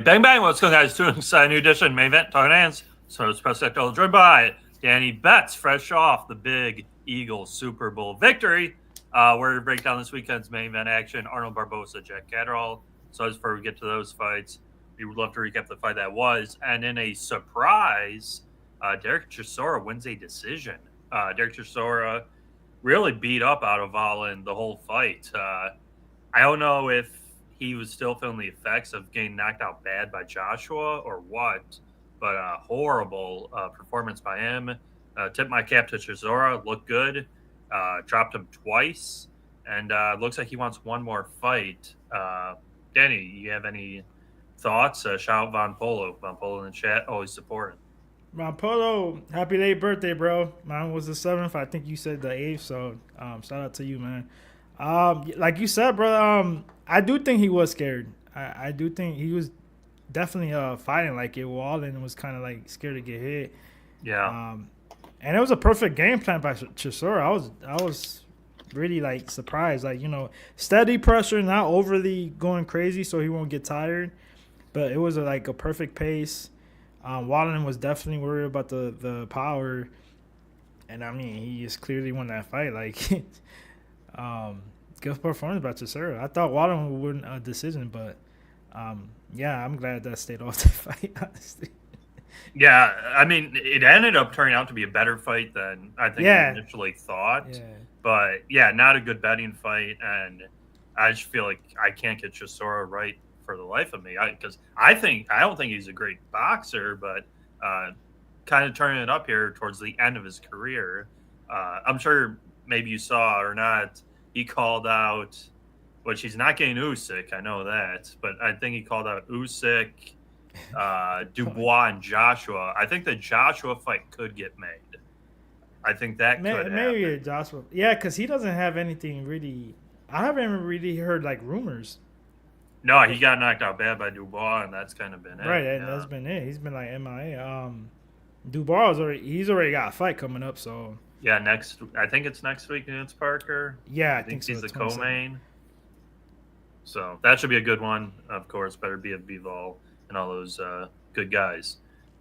Bang bang, what's going on, guys? Doing a new edition, main event, Talkin Hands. So it's Preston, joined by Danny Betts, fresh off the big Eagles Super Bowl victory. We're going to break down this weekend's main event action, Arnold Barboza, Jack Caterall. So as before we get to those fights, we would love to recap the fight that was. And in a surprise, Derek Chisora wins a decision. Derek Chisora really beat up out of Volin the whole fight. I don't know if he was still feeling the effects of getting knocked out bad by Joshua or what, but a horrible performance by him. Tipped my cap to Chisora, looked good, dropped him twice, and looks like he wants one more fight. Danny, you have any thoughts? Shout out Von Polo. Von Polo in the chat, always supporting. Ron Polo, happy late birthday, bro. Mine was the 7th. I think you said the 8th, so shout out to you, man. Like you said, bro, I do think he was scared. I do think he was definitely fighting like it. Wallen was kind of like scared to get hit. Yeah. And it was a perfect game plan by Chisora. I was really like surprised. Like, steady pressure, not overly going crazy so he won't get tired. But it was like a perfect pace. Wallen was definitely worried about the power. And I mean, he just clearly won that fight. Like, good performance by Chisora. I thought Wallen would win a decision, but yeah, I'm glad that stayed off the fight, honestly. Yeah, I mean, it ended up turning out to be a better fight than I think we initially thought. Yeah. But, yeah, not a good betting fight, and I just feel like I can't get Chisora right for the life of me. Because I don't think he's a great boxer, but kind of turning it up here towards the end of his career. I'm sure maybe you saw or not, he called out, which he's not getting Usyk, I know that, but I think he called out Usyk, Dubois, and Joshua. I think the Joshua fight could get made. I think that could maybe happen. Joshua. Yeah, because he doesn't have anything really. I haven't really heard like rumors. No, he got knocked out bad by Dubois, and that's kind of been it. Right, and that's been it. He's been like MIA. Dubois he's already got a fight coming up, so. Yeah, I think it's next week against Parker. Yeah, I think so, he's the co-main. So that should be a good one. Of course, better be a Bivol and all those good guys.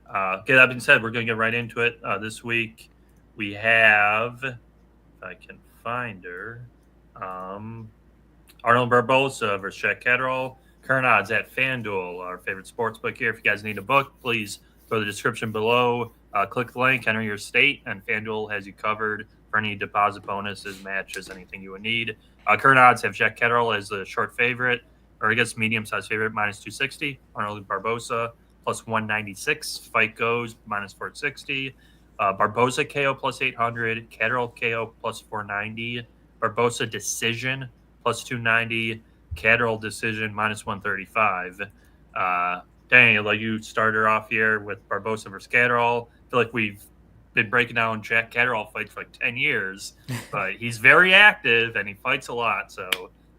Okay, that being said, we're going to get right into it. This week we have, if I can find her, Arnold Barboza versus Jack Caterall. Current odds at FanDuel, our favorite sports book here. If you guys need a book, please go to the description below. Click the link, enter your state, and FanDuel has you covered for any deposit bonuses, matches, anything you would need. Current odds have Jack Caterall as the short favorite, or I guess medium-sized favorite, minus 260. Arnold Barboza, plus 196. Fight goes, minus 460. Barboza KO, plus 800. Caterall KO, plus 490. Barboza decision, plus 290. Caterall decision, minus 135. Daniel, like you started off here with Barboza versus Catterall. I feel like we've been breaking down Jack Caterall fights for like 10 years, but he's very active and he fights a lot. So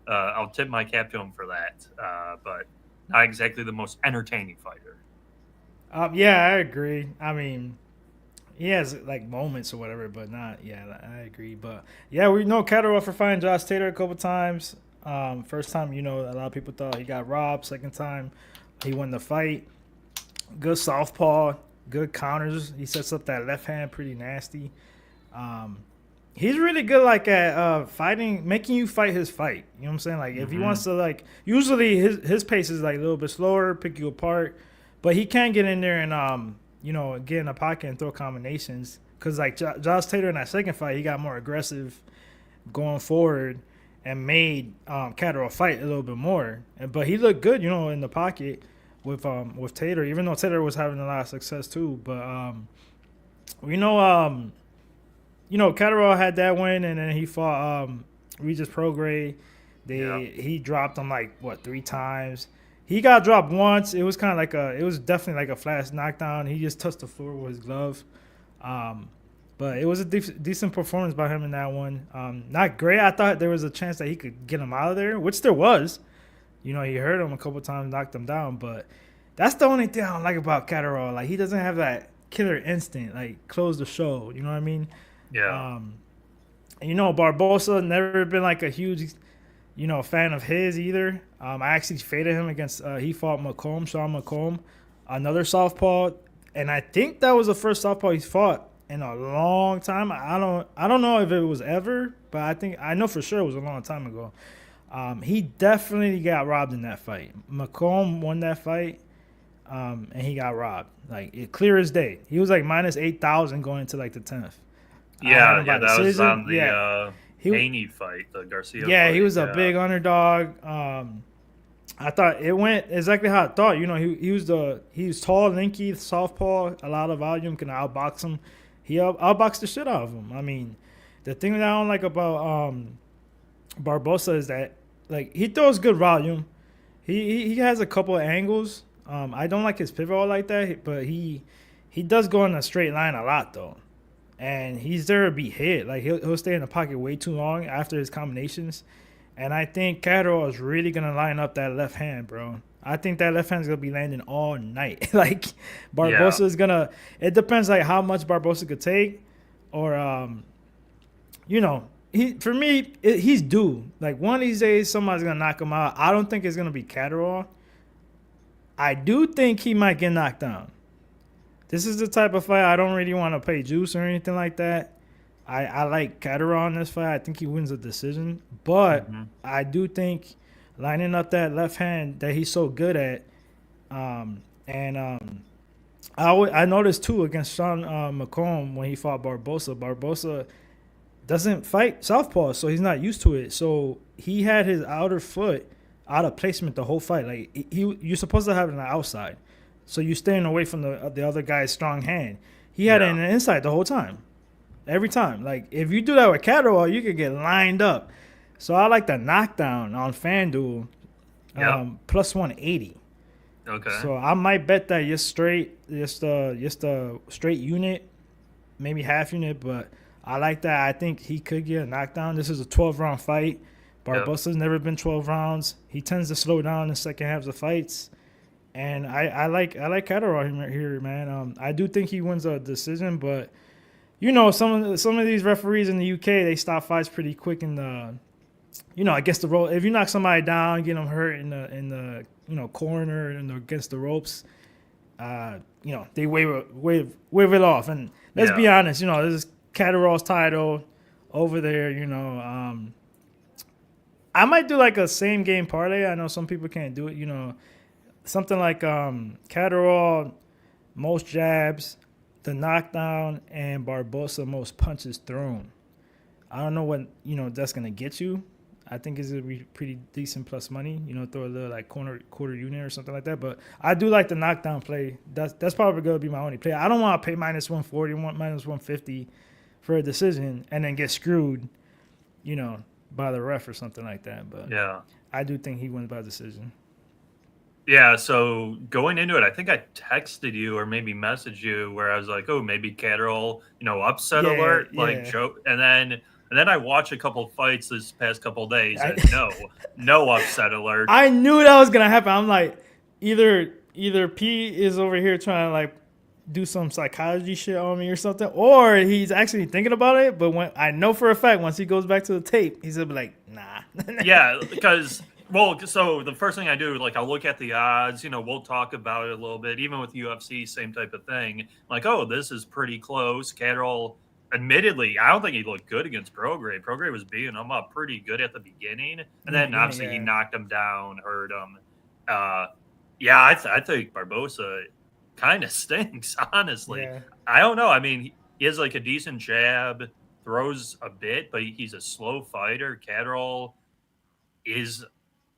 I'll tip my cap to him for that. But not exactly the most entertaining fighter. Yeah, I agree. I mean, he has like moments or whatever, but not. Yeah, I agree. But yeah, we know Catterall for fighting Josh Taylor a couple times. First time, a lot of people thought he got robbed. Second time, he won the fight. Good southpaw, good counters. He sets up that left hand pretty nasty. He's really good like at fighting, making you fight his fight. You know what I'm saying? Like if he wants to like, usually his pace is like a little bit slower, pick you apart, but he can get in there and get in the pocket and throw combinations. Cause like Josh Taylor in that second fight, he got more aggressive going forward and made Catterall fight a little bit more. But he looked good, in the pocket with Taylor, even though Taylor was having a lot of success too. But Catterall had that win, and then he fought Regis Prograis. He dropped him like 3 times. He got dropped once. It was kind of like it was definitely like a flash knockdown. He just touched the floor with his glove. But it was a decent performance by him in that one. Not great. I thought there was a chance that he could get him out of there, which there was. He hurt him a couple times, knocked him down. But that's the only thing I don't like about Catterall. Like, he doesn't have that killer instinct, like, close the show. You know what I mean? Yeah. Barboza never been like a huge a fan of his either. I actually faded him against. He fought Sean McComb, another southpaw, and I think that was the first southpaw he's fought in a long time. I don't know if it was ever, but I know for sure it was a long time ago. He definitely got robbed in that fight. McComb won that fight, and he got robbed. Like it clear as day. He was like minus 8,000 going into like the 10th. Yeah, that was on the he Haney fight, the Garcia Yeah, fight. he was a big underdog. I thought it went exactly how I thought. He was tall, lanky, southpaw, a lot of volume, can outbox him. He outboxed the shit out of him. I mean, the thing that I don't like about Barboza is that like he throws good volume. He has a couple of angles. I don't like his pivot all like that, but he does go in a straight line a lot though. And he's there to be hit. Like he'll stay in the pocket way too long after his combinations. And I think Catterall is really gonna line up that left hand, bro. I think that left hand's gonna be landing all night. Like Barboza is gonna. It depends like how much Barboza could take, or he's due. Like one of these days, somebody's gonna knock him out. I don't think it's gonna be Catterall. I do think he might get knocked down. This is the type of fight I don't really want to pay juice or anything like that. I like Catterall in this fight. I think he wins a decision. But I do think lining up that left hand that he's so good at, I noticed too against Sean McComb when he fought Barboza. Barboza doesn't fight southpaw, so he's not used to it. So he had his outer foot out of placement the whole fight. Like you're supposed to have it on the outside. So you're staying away from the other guy's strong hand. He had it in the inside the whole time. Every time. Like, if you do that with Catterall, you could get lined up. So I like the knockdown on FanDuel, plus 180. Okay. So I might bet that just a straight unit, maybe half unit, but I like that. I think he could get a knockdown. This is a 12-round fight. Barbosa's never been 12 rounds. He tends to slow down in the second halves of fights. And I like Catterall here, man. I do think he wins a decision, but some of these referees in the UK, they stop fights pretty quick in the, against the rope. If you knock somebody down, get them hurt in the corner and against the ropes, they wave it off. And let's be honest, this is Catterall's title over there. I might do like a same game parlay. I know some people can't do it. Something like Catterall, most jabs, the knockdown, and Barboza, most punches thrown. I don't know what that's gonna get you. I think it's gonna be pretty decent plus money. Throw a little like quarter unit or something like that. But I do like the knockdown play. That's probably gonna be my only play. I don't want to pay minus 140, minus 150 for a decision and then get screwed, by the ref or something like that. But I do think he wins by decision. Yeah, so going into it, I think I texted you or maybe messaged you where I was like, "Oh, maybe Catterall, upset alert, like joke." And then I watched a couple fights this past couple days, and no upset alert. I knew that was gonna happen. I'm like, either P is over here trying to like do some psychology shit on me or something, or he's actually thinking about it. But when I know for a fact, once he goes back to the tape, he's gonna be like, "Nah." Yeah, because. Well, so the first thing I do, like, I'll look at the odds, we'll talk about it a little bit. Even with UFC, same type of thing. Like, oh, this is pretty close. Catterall, admittedly, I don't think he looked good against Prograis. Prograis was beating him up pretty good at the beginning. And then, obviously, he knocked him down, hurt him. I think Barboza kind of stinks, honestly. Yeah. I don't know. I mean, he has, like, a decent jab, throws a bit, but he's a slow fighter. Catterall is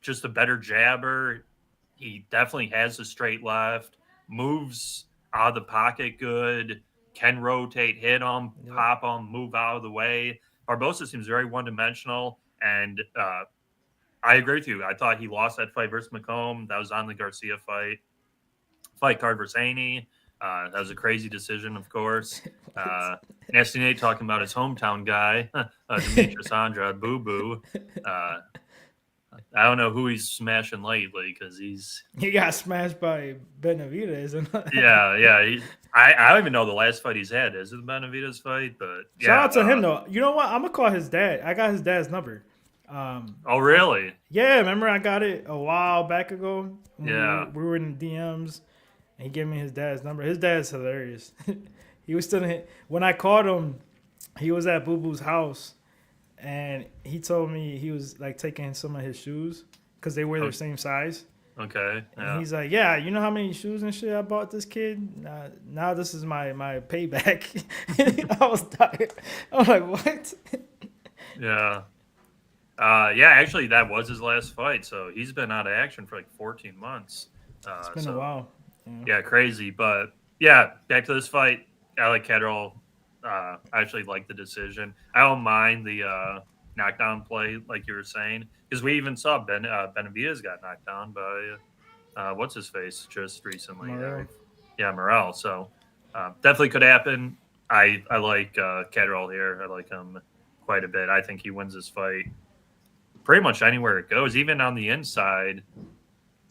just a better jabber. He definitely has a straight left, moves out of the pocket good, can rotate, hit him, pop him, move out of the way. Barboza seems very one-dimensional, and I agree with you. I thought he lost that fight versus McComb. That was on the Garcia fight card versus Haney. That was a crazy decision, of course. Nasty Nate talking about his hometown guy, Demetrius Andrade, Boo Boo. I don't know who he's smashing lately because he got smashed by Benavidez. Yeah. I don't even know the last fight he's had. Is it the Benavidez fight? But shout out to him though. You know what? I'm gonna call his dad. I got his dad's number. Oh, really? Yeah, remember I got it a while back ago when Yeah. we were in the DMs, and he gave me his dad's number. His dad's hilarious. He was still when I called him. He was at Boo Boo's house, and he told me he was like taking some of his shoes because they wear their Oh, same size. okay. And Yeah. he's like, "Yeah, you know how many shoes and shit I bought this kid? Now this is my payback." I was dying. I was like, "What?" Yeah. Yeah, actually, that was his last fight, so he's been out of action for like 14 months. It's been a So while. Yeah. yeah, crazy. But yeah, back to this fight. I like Catterall. I actually like the decision. I don't mind the knockdown play, like you were saying, because we even saw Benavidez got knocked down by what's his face just recently. Morel. Yeah, Morel. So definitely could happen. I like Catterall here. I like him quite a bit. I think he wins this fight pretty much anywhere it goes, even on the inside.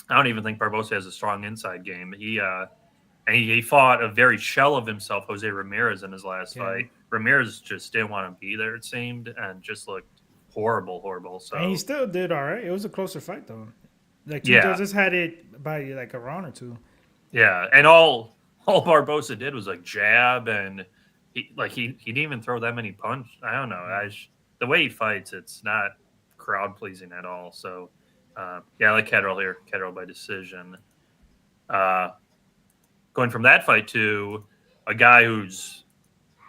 I don't even think Barboza has a strong inside game. He fought a very shell of himself, Jose Ramirez, in his last Yeah. fight. Ramirez just didn't want to be there, it seemed, and just looked horrible. And he So still did all right. It was a closer fight though. Like two yeah, judges had it by like a round or two. yeah, and all Barboza did was like jab, and he didn't even throw that many punch. I don't know. The way he fights, it's not crowd pleasing at all. So yeah, I like Catterall here. Catterall by decision. Uh, Going from that fight to a guy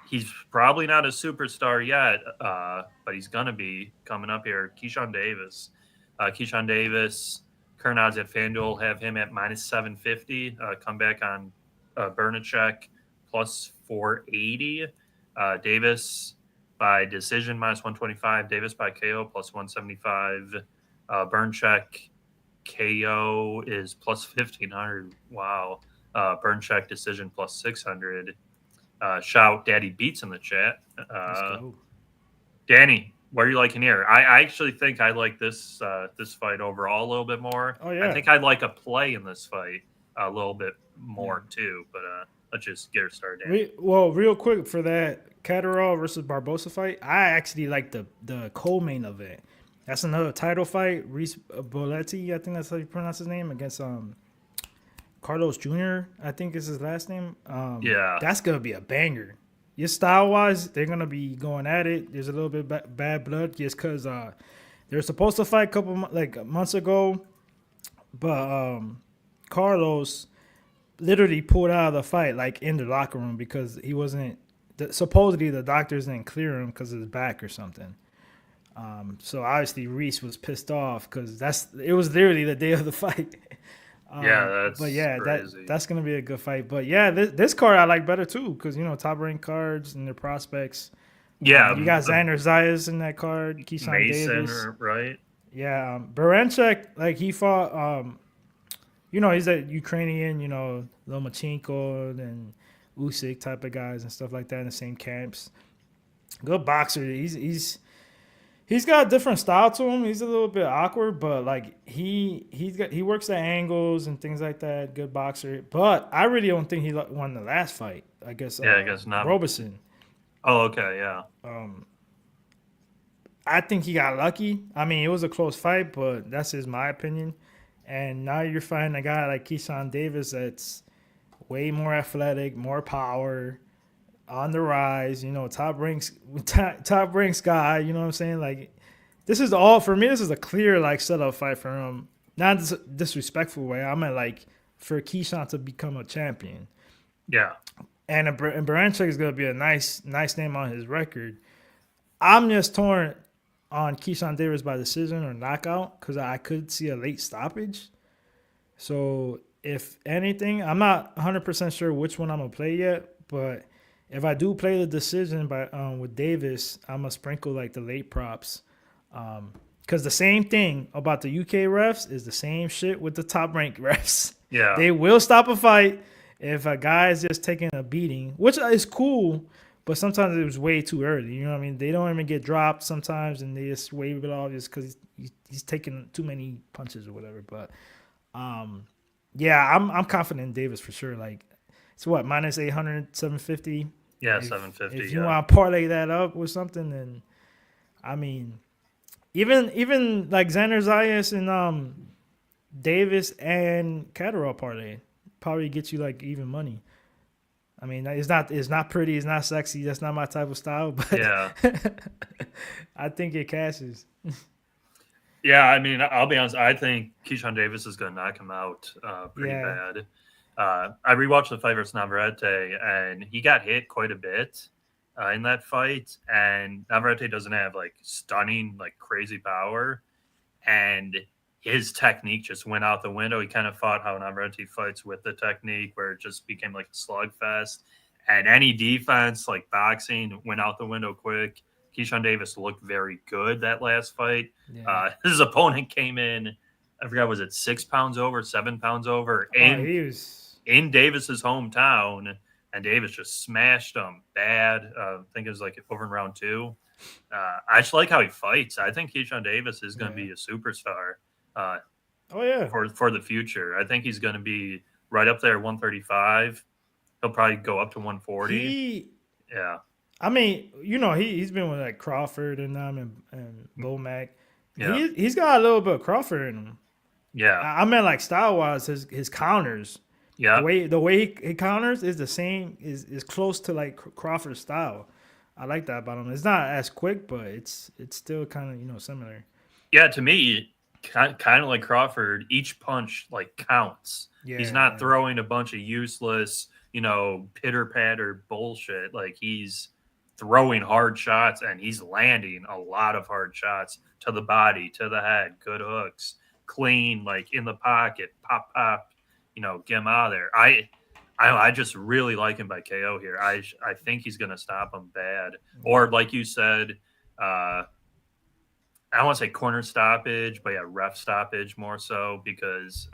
he's probably not a superstar yet, but he's gonna be coming up here. Keyshawn Davis. Keyshawn Davis, current odds at FanDuel have him at -750. Come back on Bernacek plus 480. Davis by decision -125. Davis by KO plus 175. Bernacek KO is plus 1500. Wow. Bernacek decision plus 600. Shout Daddy Beats in the chat. Let's go. Danny, what are you liking here? I actually think I like this fight overall a little bit more. Oh yeah. I think I'd like a play in this fight a little bit more too. But let's just get her started, Danny. Real quick for that Catterall versus Barboza fight, I actually like the co-main of it. That's another title fight. Reese Boletti, I think that's how you pronounce his name, against Carlos Jr., I think is his last name. Yeah. That's going to be a banger. Your style-wise, they're going to be going at it. There's a little bit bad blood just because they were supposed to fight a couple months ago, but Carlos literally pulled out of the fight like in the locker room because he wasn't – supposedly the doctors didn't clear him because of his back or something. So obviously Reese was pissed off because it was literally the day of the fight. That's but yeah, crazy. that's gonna be a good fight. But yeah, this card I like better too because top ranked cards and their prospects. Yeah, you got Xander Zayas in that card, Keyshawn Mason, Davis, right? Yeah, Baranchek, like he fought. He's a Ukrainian, Lomachenko and Usyk type of guys and stuff like that in the same camps. Good boxer. He's got a different style to him. He's a little bit awkward, but like he works at angles and things like that. Good boxer, but I really don't think he won the last fight. I guess. Yeah, I guess not. Robeson. Oh, okay, yeah. I think he got lucky. I mean, it was a close fight, but that's just my opinion. And now you're fighting a guy like Keyshawn Davis that's way more athletic, more power, on the rise, top ranks guy, you know what I'm saying? Like, this is all, for me, this is a clear, like, setup fight for him. Not this disrespectful way. I meant, like, for Keyshawn to become a champion. Yeah. And Baranchek is going to be a nice name on his record. I'm just torn on Keyshawn Davis by decision or knockout because I could see a late stoppage. So, if anything, I'm not 100% sure which one I'm going to play yet, but if I do play the decision with Davis, I'm going to sprinkle like the late props. Because the same thing about the UK refs is the same shit with the top ranked refs. Yeah. They will stop a fight if a guy is just taking a beating, which is cool, but sometimes it was way too early. You know what I mean? They don't even get dropped sometimes, and they just wave it off just because he's taking too many punches or whatever. But, yeah, I'm confident in Davis for sure. Like, it's what, minus 800, 750? Yeah, 750. If you want to parlay that up with something, then, I mean, even like Xander Zayas and Davis and Catterall parlay probably get you like even money. I mean, it's not pretty, it's not sexy. That's not my type of style, but Yeah. I think it cashes. Yeah, I mean, I'll be honest. I think Keyshawn Davis is going to knock him out pretty Yeah, bad. I rewatched the fight versus Navarrete, and he got hit quite a bit in that fight. And Navarrete doesn't have like stunning, like crazy power, and his technique just went out the window. He kind of fought how Navarrete fights with the technique, where it just became like a slugfest. And any defense, like boxing, went out the window quick. Keyshawn Davis looked very good that last fight. yeah. His opponent came in, I forgot, was it 6 pounds over, 7 pounds over Oh, he was. in Davis's hometown, and Davis just smashed him bad. I think it was like over in round two. I just like how he fights. I think Keyshawn Davis is going to Yeah. be a superstar uh, Oh yeah. for the future. I think he's going to be right up there, 135. He'll probably go up to 140. He. Yeah, I mean, he's been with like Crawford and them and Bomac. yeah, He's got a little bit of Crawford in him. yeah, I meant like style wise, his counters. The yeah. way he counters is the same is close to like Crawford's style. I like that about him. It's not as quick, but it's still kind of similar. Yeah, to me, kind of like Crawford, each punch like counts. He's Yeah, not yeah, throwing a bunch of useless, pitter patter bullshit. Like he's throwing hard shots and he's landing a lot of hard shots to the body, to the head, good hooks, clean, like in the pocket, pop, pop, get him out of there. I just really like him by KO here. I think he's going to stop him bad. Or like you said, uh, I don't want to say corner stoppage, but yeah, ref stoppage more so because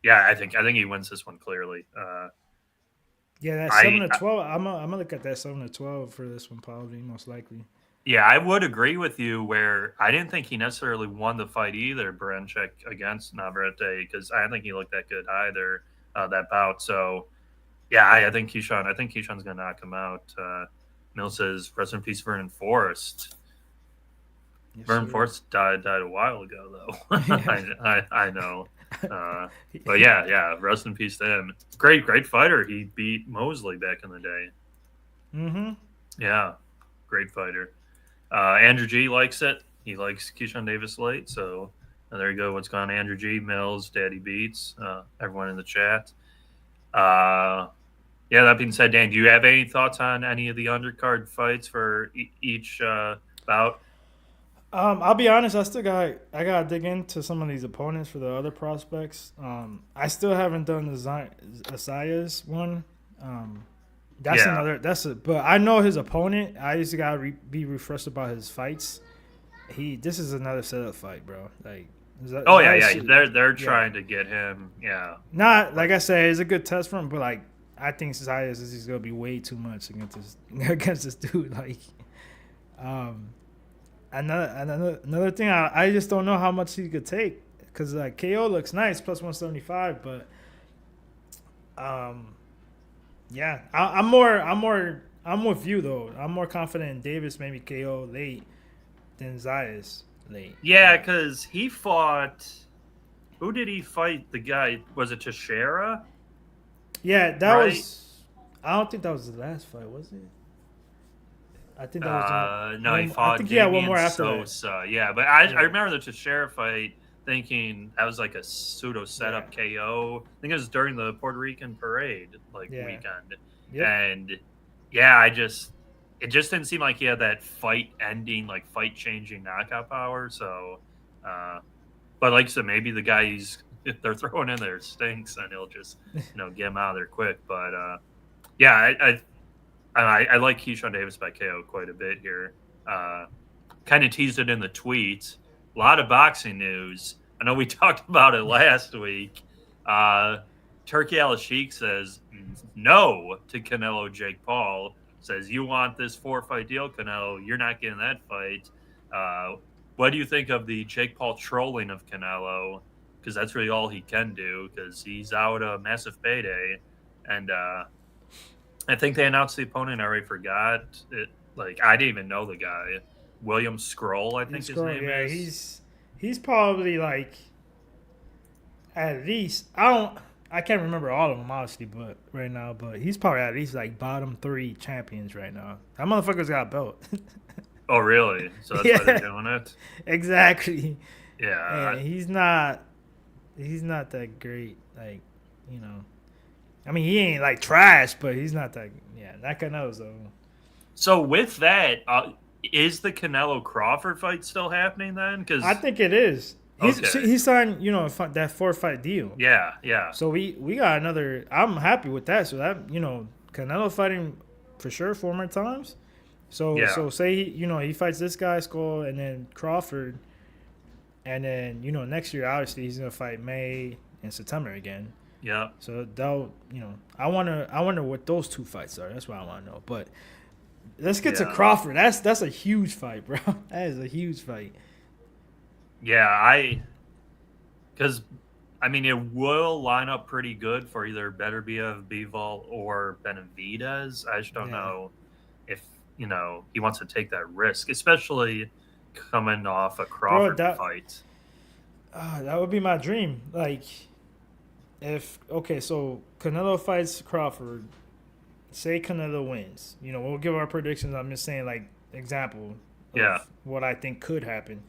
yeah, I think he wins this one clearly. yeah. That seven I to 12. I'm gonna look at that 7-12 for this one probably most likely. Yeah, I would agree with you where I didn't think he necessarily won the fight either, Baranchek against Navarrete, because I didn't think he looked that good either that bout. So yeah, I think Keyshawn's gonna knock him out. Mill says rest in peace, Vernon Forrest. Yes, Vernon sir. Forrest died a while ago though. Yeah. I know. But yeah, rest in peace to him. Great fighter. He beat Mosley back in the day. Mm-hmm. Yeah, great fighter. Andrew G likes it. He likes Keyshawn Davis late. So there you go. What's going on, Andrew G? Mills, Daddy Beats, everyone in the chat. Yeah, that being said, Dan, do you have any thoughts on any of the undercard fights for each bout? I'll be honest. I gotta dig into some of these opponents for the other prospects. I still haven't done the Asayas one. That's Yeah. another. But I know his opponent. I just gotta be refreshed about his fights. This is another setup fight, bro. Like, Oh yeah. Zayas, They're yeah. trying to get him. Yeah. Not like Like I said, it's a good test for him, but like I think Zayas is just gonna be way too much against this against this dude. Like, um, another thing, I just don't know how much he could take because like KO looks nice plus 175, but um, yeah, I'm with you though. I'm more confident in Davis maybe KO late than Zayas late. yeah, because he fought. Who did he fight? The guy was it Teixeira? Yeah, that Right. was. I don't think that was the last fight, was it? I think that was the No, he I fought think he had one more Damian after that. Sosa. Yeah, but I Yeah, remember the Teixeira fight thinking that was like a pseudo yeah, setup KO. I think it was during the Puerto Rican parade like yeah. weekend. Yep. And yeah, it just didn't seem like he had that fight ending, like fight changing knockout power. So uh but like I said, maybe the guy if they're throwing in there stinks and he'll just, get him out of there quick. But yeah, I like Keyshawn Davis by KO quite a bit here. Uh, kind of teased it in the tweets. A lot of boxing news. I know we talked about it last week. Uh, Turkey Al Sheikh says no to Canelo Jake Paul. Says you want this 4-fight deal, Canelo. You're not getting that fight. What do you think of the Jake Paul trolling of Canelo? Because that's really all he can do. Because he's out a massive payday, and I think they announced the opponent. I already forgot it. Like I didn't even know the guy, William Scroll, I think his name is. He's probably like at least I can't remember all of them honestly, but right now, but he's probably at least like bottom 3 champions right now. That motherfucker's got a belt. Oh, really? So that's why they're doing it? Exactly. Yeah. And he's not that great. Like, you know, I mean, he ain't like trash, but he's not that. Yeah, that Canelo's though. So with that, is the Canelo Crawford fight still happening then? Because I think it is. He signed, you know, that 4-fight deal. Yeah. So we got another. I'm happy with that. So that, you know, Canelo fighting for sure 4 more times. So say he fights this guy Skull and then Crawford, and then next year obviously he's gonna fight May in September again. Yeah. So that'll I wonder what those 2 fights are. That's what I want to know. But let's get to Crawford. That's a huge fight, bro. That is a huge fight. Yeah, because I mean it will line up pretty good for either Beterbiev, Bivol, or Benavidez. I just don't know if he wants to take that risk, especially coming off a Crawford fight. That would be my dream. Like, so Canelo fights Crawford. Say Canelo wins. We'll give our predictions. I'm just saying, like, example of what I think could happen.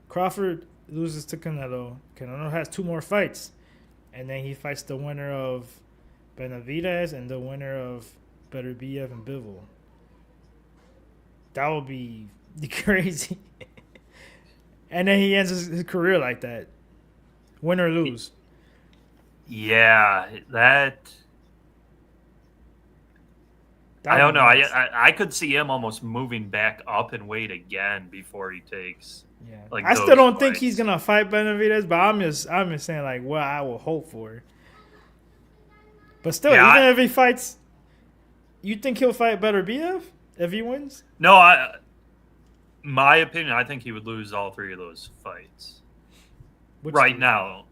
Crawford loses to Canelo. Canelo has 2 more fights. And then he fights the winner of Benavidez and the winner of Beterbiev and Bivol. That would be crazy. And then he ends his career like that. Win or lose. Yeah, that I don't know. I could see him almost moving back up in weight again before he takes. Yeah, like I still don't think he's gonna fight Benavidez, but I'm just saying like what I will hope for. But still, even if he fights, you think he'll fight Beterbiev if he wins? No, my opinion, I think he would lose all 3 of those fights. Now.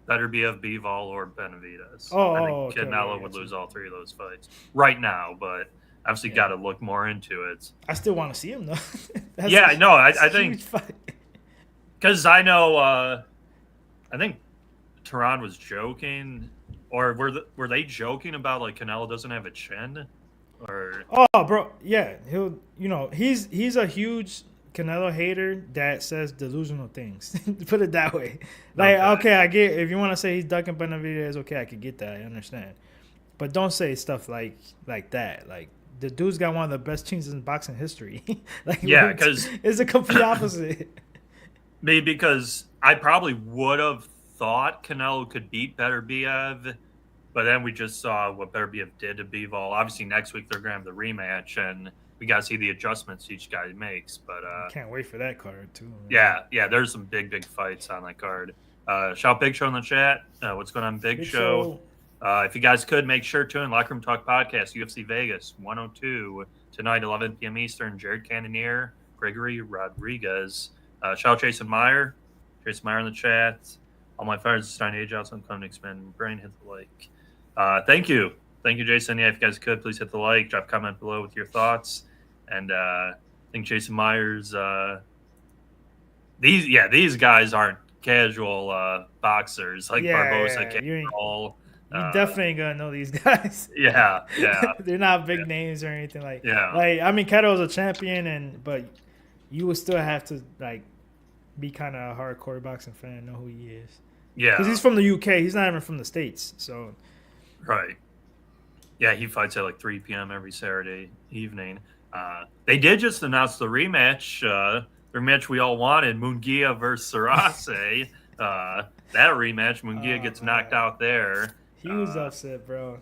Beterbiev, Bivol, or Benavidez. I think Canelo would lose all 3 of those fights right now, but obviously got to look more into it. I still want to see him though. I think because I know I think Tehran was joking, or were they joking about like Canelo doesn't have a chin, or bro, yeah, he's a huge Canelo hater that says delusional things. Put it that way. Like, okay, I get if you want to say he's ducking Benavidez, okay, I could get that. I understand. But don't say stuff like that. Like, the dude's got one of the best chins in boxing history. Because it's the complete opposite. Maybe because I probably would have thought Canelo could beat Beterbiev, but then we just saw what Beterbiev did to Bivol. Obviously, next week they're going to have the rematch, and we got to see the adjustments each guy makes. But can't wait for that card too. Man. Yeah, there's some big fights on that card. Shout Big Show in the chat. What's going on, Big Show? If you guys could, make sure to tune in Locker Room Talk Podcast, UFC Vegas 102 tonight, 11 p.m. Eastern. Jared Cannonier, Gregory Rodriguez. Shout Jason Meyer in the chat. All my fighters are starting to age out, so I'm coming to expand my brain. Hit the like. Thank you, Jason. Yeah, if you guys could, please hit the like, drop a comment below with your thoughts. And I think Jason Myers, these guys aren't casual boxers like Barboza, Catterall. You definitely ain't gonna know these guys. Yeah. They're not big names or anything like. Yeah. Like, I mean, Catterall's a champion, but you would still have to like be kind of a hardcore boxing fan and know who he is. Yeah. Because he's from the UK. He's not even from the States. So. Right. Yeah, he fights at like 3 p.m. every Saturday evening. They did just announce the rematch. The rematch we all wanted, Munguia versus Sarase. That rematch, Munguia gets knocked out there. He was upset, bro.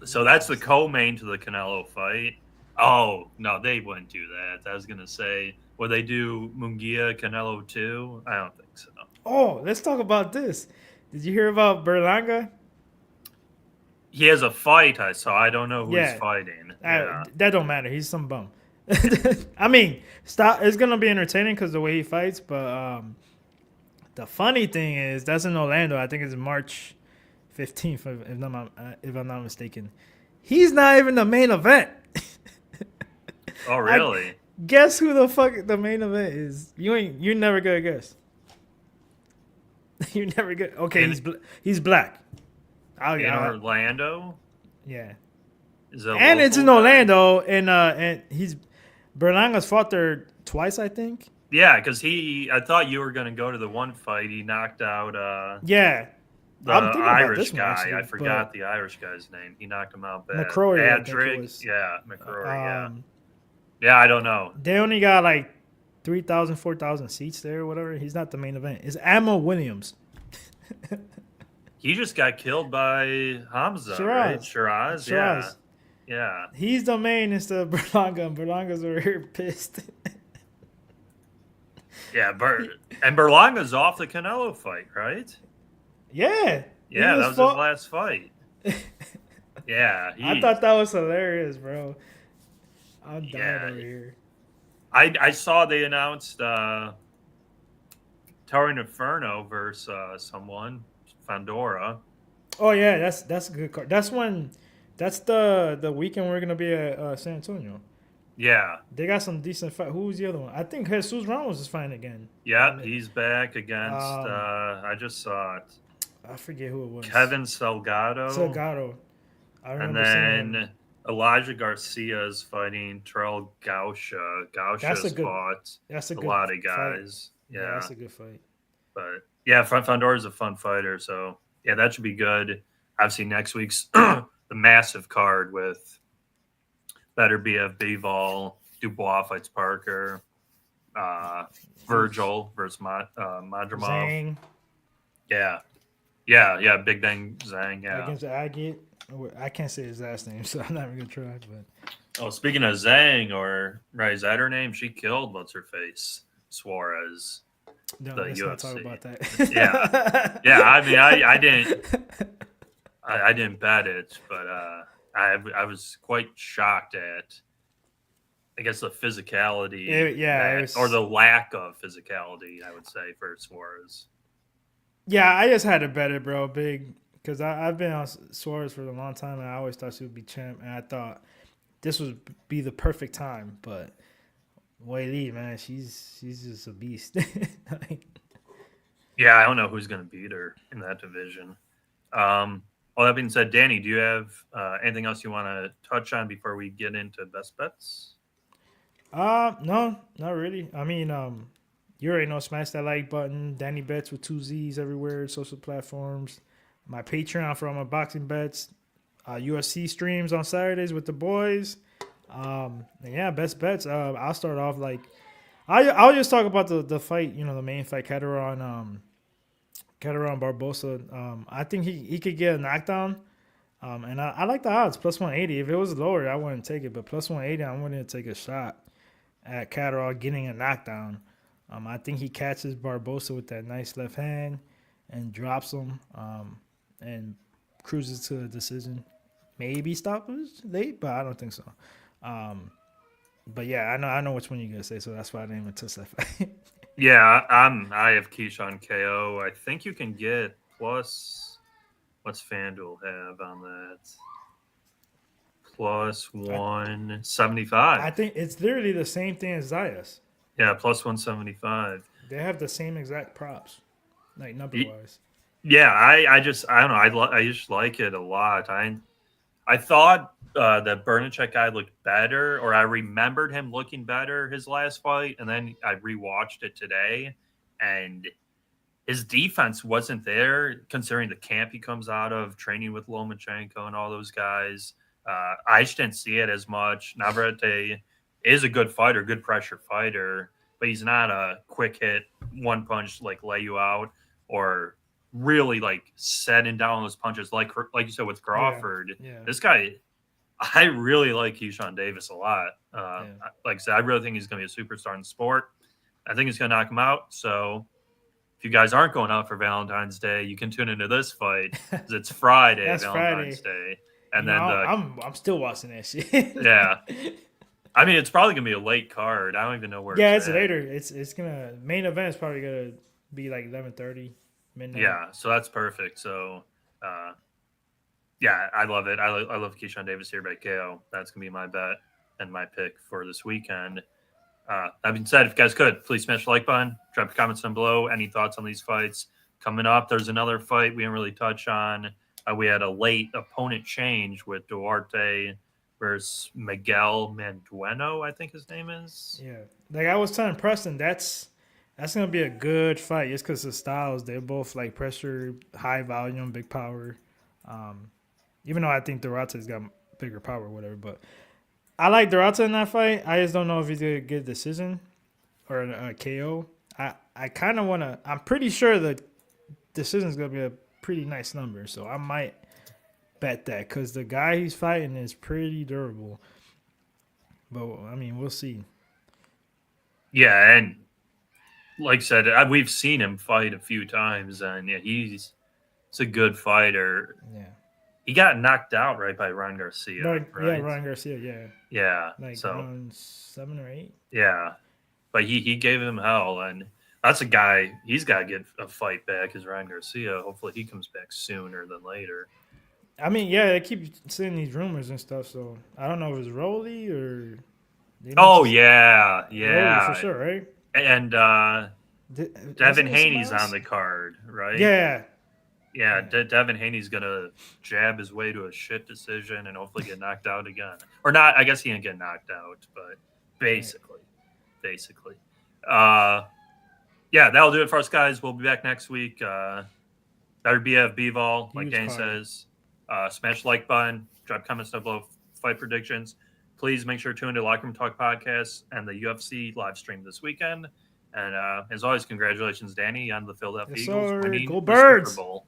So that's the co-main to the Canelo fight. Oh, no, they wouldn't do that. I was going to say, would they do Munguia, Canelo 2? I don't think so. Oh, let's talk about this. Did you hear about Berlanga? He has a fight, I saw. I don't know who he's fighting. That don't matter. He's some bum. I mean, it's going to be entertaining because the way he fights, but the funny thing is that's in Orlando. I think it's March 15th, if I'm not mistaken. He's not even the main event. Oh, really? Guess who the fuck the main event is? You're never gonna guess. You're never good. Okay, In he's black. in I Orlando, yeah, is it a and it's local in guy? Orlando, and he's Berlanga's fought there twice, I think. Yeah, because I thought you were going to go to the one fight. He knocked out Yeah, the I'm thinking about this Irish one guy. I actually, but forgot the Irish guy's name. He knocked him out bad. McCrory, I think it Adric, was. yeah, McCrory, yeah. Um, Yeah, I don't know. they only got like 3,000, 4,000 seats there or whatever. He's not the main event. It's Ammo Williams. He just got killed by Hamza, right? Shiraz. Shiraz, yeah. Shiraz. Yeah. He's the main instead of Berlanga, and Berlanga's over here pissed. Yeah, and Berlanga's off the Canelo fight, right? Yeah. He Yeah, that just was his fought. last fight. Yeah, I thought that was hilarious, bro. I'm dying yeah. over here. I saw they announced Toro Inferno versus someone, Fandora. Oh yeah, that's a good card. That's the weekend we're gonna be at San Antonio. Yeah. They got some decent fight. Who was the other one? I think Jesus Ramos is fighting again. Yeah, he's back against Um, I just saw it. I forget who it was. Kevin Salgado. Salgado. I And remember seeing him. then Elijah Garcia is fighting Terrell Gausha. That's a Gausha's good. fought That's a a good lot of fight. guys. Yeah, Yeah. that's a good fight. But yeah, Fandora's a fun fighter. So yeah, that should be good. Obviously, next week's the massive card with Better BF Bivol, Dubois fights Parker, Virgil versus Madrimov. Zhang Yeah. Yeah. Big Bang Zhang. Yeah. against Agate. I can't say his last name, so I'm not even gonna try. But Oh, speaking of Zhang, right, is that her name? She killed what's her face Suarez, no, the let's not talk UFC. about that. Yeah. I mean, I didn't bet it, but I was quite shocked at, I guess, the physicality, or the lack of physicality, I would say, for Suarez. Yeah, I just had to bet it, bro, big, because I've been on Suarez for a long time, and I always thought she would be champ, and I thought this would be the perfect time, but Wei man, she's just a beast. Yeah, I don't know who's going to beat her in that division. All that being said, Danny, do you have anything else you want to touch on before we get into best bets? No, not really. I mean, you already know, smash that like button. Danny Bets with 2 Z's everywhere, social platforms. My Patreon for all my boxing bets. UFC streams on Saturdays with the boys. And yeah, best bets. I'll start off like I'll just talk about the fight. You know, the main fight, Catterall and Barboza. I think he could get a knockdown. And I like the odds plus 180. If it was lower, I wouldn't take it. But plus 180, I'm willing to take a shot at Catterall getting a knockdown. I think he catches Barboza with that nice left hand and drops him and cruises to a decision. Maybe stoppage late, but I don't think so. But yeah, I know which one you're gonna say, so that's why I didn't even touch that fight. Yeah, I have Keyshawn KO. I think you can get plus. What's FanDuel have on that? Plus 175. I think it's literally the same thing as Zayas. Yeah, plus 175. They have the same exact props, like number wise. Yeah, I don't know. I just like it a lot. I thought that Bernacek guy looked better, or I remembered him looking better his last fight, and then I rewatched it today, and his defense wasn't there considering the camp he comes out of, training with Lomachenko and all those guys. I just didn't see it as much. Navarrete is a good fighter, good pressure fighter, but he's not a quick hit, one punch, like lay you out, or really like setting down those punches like you said with Crawford. Yeah. This guy, I really like Keyshawn Davis a lot. Like I said, I really think he's going to be a superstar in the sport. I think he's going to knock him out. So if you guys aren't going out for Valentine's Day, you can tune into this fight because it's Friday, Valentine's Day. And then I'm still watching that shit. Yeah. I mean, it's probably gonna be a late card. I don't even know where. Yeah, it's later. It's gonna main event is probably gonna be like 11:30 midnight. Yeah, so that's perfect. So, yeah, I love it. I love Keyshawn Davis here by KO. That's gonna be my bet and my pick for this weekend. That being said, if you guys could, please smash the like button, drop your comments down below. Any thoughts on these fights coming up? There's another fight we didn't really touch on. We had a late opponent change with Duarte versus Miguel Mandueno, I think his name is. Yeah, like I was telling Preston, that's gonna be a good fight. Just because the styles, they're both like pressure, high volume, big power. Even though I think Duarte's got bigger power, or whatever, but I like Duarte in that fight. I just don't know if he's gonna get a decision or a KO. I kind of want to. I'm pretty sure the decision's gonna be a pretty nice number, so I might bet that because the guy he's fighting is pretty durable. But I mean, we'll see. Yeah, and like I said, we've seen him fight a few times, and yeah, he's a good fighter. Yeah. He got knocked out right by Ryan Garcia. Right? Right? Yeah, Ryan Garcia. Yeah. Yeah. Like so round 7 or 8. yeah, but he gave him hell, and that's a guy he's got to get a fight back. Is Ryan Garcia? Hopefully, he comes back sooner than later. I mean, yeah, they keep seeing these rumors and stuff, so I don't know if it's Rolly or. Oh yeah, Rolly for sure, right? And Devin Haney's Smiles? on the card, right? Yeah. Yeah, Devin Haney's gonna jab his way to a shit decision and hopefully get knocked out again, or not. I guess he didn't get knocked out, but basically. Yeah, that'll do it for us, guys. We'll be back next week. Better BF B-Vol, like Danny says. Smash the like button, drop comments down below, fight predictions. Please make sure to tune into Locker Room Talk podcast and the UFC live stream this weekend. And as always, congratulations, Danny, on the Philadelphia Eagles winning Go the Birds. Super Bowl.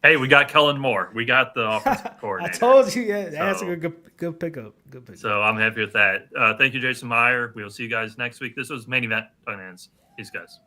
Hey, we got Kellen Moore. We got the offensive coordinator. I told you, yeah, that's a good pickup. Good pickup. So I'm happy with that. Thank you, Jason Meyer. We will see you guys next week. This was Main Event Finance. Peace, guys.